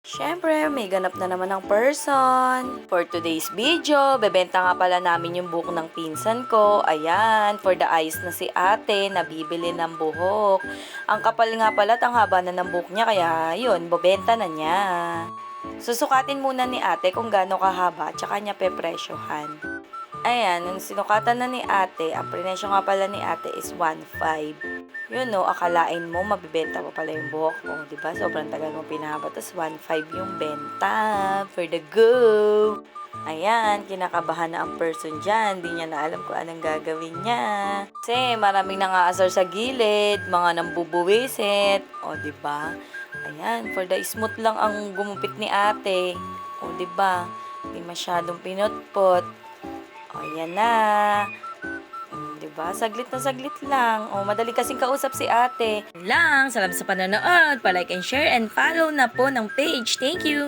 Siyempre, may ganap na naman ng person. For today's video, bebenta nga pala namin yung buhok ng pinsan ko. Ayan, for the eyes na si ate, nabibili ng buhok. Ang kapal nga pala, ang haba na ng buhok niya, kaya yun, bebenta na niya. Susukatin muna ni ate kung gaano kahaba, tsaka niya pepresyohan. Ayan, nung sinukatan na ni ate, ang presyo nga pala ni ate is 1.5. Yun no, akalain mo mabibenta pa pala yung buhok mo, 'di ba? Sobrang tagal mo pinahaba, tapos 1.5 yung benta for the go. Ayan, kinakabahan na ang person dyan. Di niya na alam kung anong gagawin niya. Kasi maraming nangaasar sa gilid, mga nambubuwisit. O, di ba? Ayan, for the smooth lang ang gumupit ni ate. O, di ba? Hindi masyadong pinutpot. O, ayan na. Diba? Saglit na saglit lang. O, madali kasing kausap si ate. Lang, salamat sa panonood. Pa-like and share and follow na po ng page. Thank you!